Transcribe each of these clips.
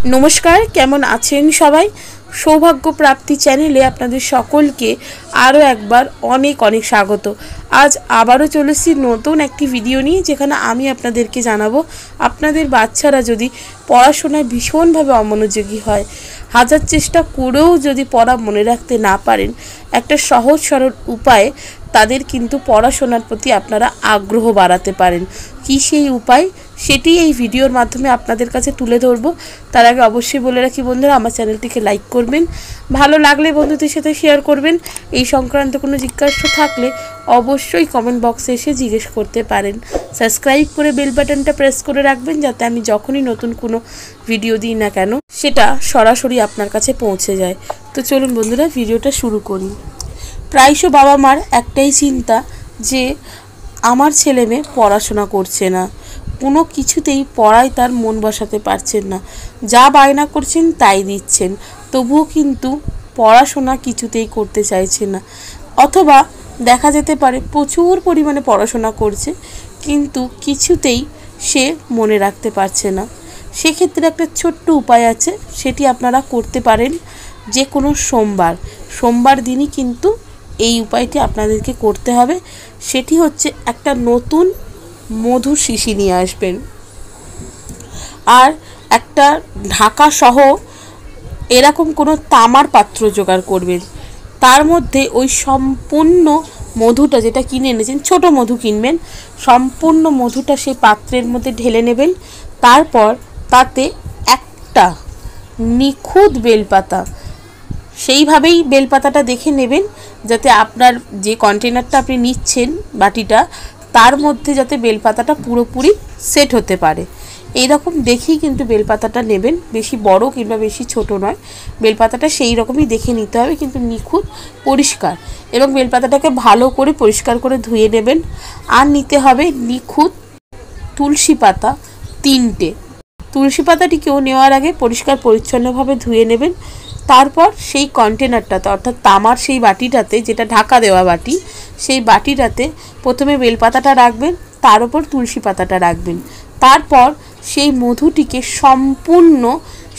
नमस्कार केमन आছেন सबाई सौभाग्य प्राप्ति चैनेले आपनादेर सकलके आरो एकबार अनेक अनेक स्वागत। आज आबारो चले एसेछि नतून एकटी भिडियो निये जेखाने आमि आपनादेरके जानाबो आपनादेर बाच्चारा जदि पढ़ाशोनाय भीषणभावे अमनोयोगी हय, हाजार चेष्टा करेও जदि पढ़ा मने राखते ना पारेन, एकटा सहज सरल उपाये तादेर किन्तु पढ़ाशोनार प्रति आपनारा आग्रह बाड़ाते पारेन। कि सेई उपाय सेटी এই ভিডিওর মাধ্যমে আপনাদের কাছে তুলে ধরব। তার আগে অবশ্যই বলে রাখি বন্ধুরা, আমার চ্যানেলটিকে লাইক করবেন, ভালো লাগলে বন্ধুদের সাথে শেয়ার করবেন। এই সংক্রান্ত কোনো জিজ্ঞাসা থাকলে অবশ্যই কমেন্ট বক্সে এসে জিজ্ঞেস করতে পারেন। সাবস্ক্রাইব করে বেল বাটনটা প্রেস করে রাখবেন যাতে আমি যখনই নতুন কোনো ভিডিও দিই না কেন সেটা সরাসরি আপনার কাছে পৌঁছে যায়। তো চলুন বন্ধুরা ভিডিওটা শুরু করি। প্রায়শ বাবা মার একটাই চিন্তা যে আমার ছেলে মেয়ে পড়াশোনা করছে না, কোনো কিছুতেই পড়ায় তার মন বসাতে পারছেন না, যা বায়না করছেন তাই দিচ্ছেন, তবুও কিন্তু পড়াশোনা কিছুতেই করতে চাইছে না। অথবা দেখা যেতে পারে প্রচুর পরিমাণে পড়াশোনা করছে কিন্তু কিছুতেই সে মনে রাখতে পারছে না। সেক্ষেত্রে একটা ছোট্ট উপায় আছে, সেটি আপনারা করতে পারেন যে কোনো সোমবার দিনই কিন্তু এই উপায়টি আপনাদেরকে করতে হবে। সেটি হচ্ছে একটা নতুন মধুর শিশি নিয়ে আসবেন আর একটা ঢাকা সহ এরকম কোনো তামার পাত্র জোগাড় করবেন। তার মধ্যে ওই সম্পূর্ণ মধুটা যেটা কিনে এনেছেন, ছোট মধু কিনবেন, সম্পূর্ণ মধুটা সেই পাত্রের মধ্যে ঢেলে নেবেন। তারপর তাতে একটা নিখুঁত বেলপাতা, সেইভাবেই বেলপাতাটা দেখে নেবেন যাতে আপনার যে কন্টেনারটা আপনি নিচ্ছেন বাটিটা তার মধ্যে যাতে বেলপাতাটা পুরোপুরি সেট হতে পারে, এই রকম দেখেই কিন্তু বেলপাতাটা নেবেন। বেশি বড় কিংবা বেশি ছোট নয়, বেলপাতাটা সেই রকমই দেখে নিতে হবে কিন্তু নিখুঁত পরিষ্কার। এবং বেলপাতাটাকে ভালো করে পরিষ্কার করে ধুয়ে নেবেন। আর নিতে হবে নিখুঁত তুলসী পাতা 3টে। তুলসী পাতাটিকেও নেওয়ার আগে পরিষ্কার পরিচ্ছন্নভাবে ধুয়ে নেবেন। তারপর সেই কন্টেনারটাতে অর্থাৎ তামার সেই বাটিটাতে, যেটা ঢাকা দেওয়া বাটি, সেই বাটিটাতে প্রথমে বেলপাতাটা রাখবেন, তার উপর তুলসী পাতাটা রাখবেন। তারপর সেই মধুটিকে সম্পূর্ণ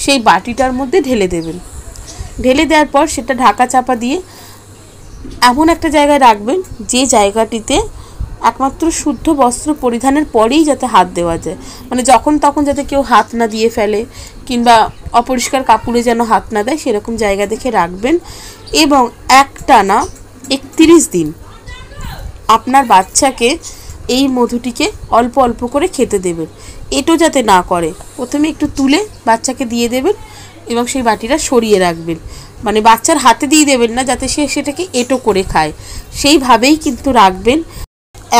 সেই বাটিটার মধ্যে ঢেলে দেবেন। ঢেলে দেওয়ার পর সেটা ঢাকা চাপা দিয়ে এমন একটা জায়গায় রাখবেন যে জায়গাটিতে একমাত্র শুদ্ধ বস্ত্র পরিধানের পরেই যাতে হাত দেওয়া যায়, মানে যখন তখন যাতে কেউ হাত না দিয়ে ফেলে কিংবা অপরিষ্কার কাপড়ে যেন হাত না দেয়, সেরকম জায়গা দেখে রাখবেন। এবং একটানা 31 দিন আপনার বাচ্চাকে এই মধুটিকে অল্প অল্প করে খেতে দেবেন। এটো যাতে না করে, প্রথমে একটু তুলে বাচ্চাকে দিয়ে দেবেন এবং সেই বাটিটা সরিয়ে রাখবেন, মানে বাচ্চার হাতে দিয়ে দেবেন না যাতে সে সেটাকে এটো করে খায়, সেইভাবেই কিন্তু রাখবেন।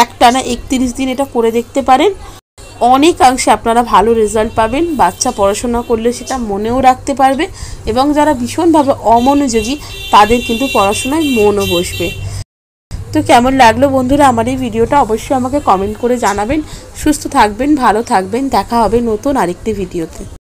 একটানা 31 দিন এটা করে দেখতে পারেন, অনেকাংশে আপনারা ভালো রেজাল্ট পাবেন। বাচ্চা পড়াশোনা করলে সেটা মনেও রাখতে পারবে এবং যারা ভীষণভাবে অমনোযোগী তাদের কিন্তু পড়াশোনায় মনও বসবে। তো কেমন লাগলো বন্ধুরা আমার এই ভিডিওটা অবশ্যই আমাকে কমেন্ট করে জানাবেন। সুস্থ থাকবেন, ভালো থাকবেন, দেখা হবে নতুন আরেকটি ভিডিওতে।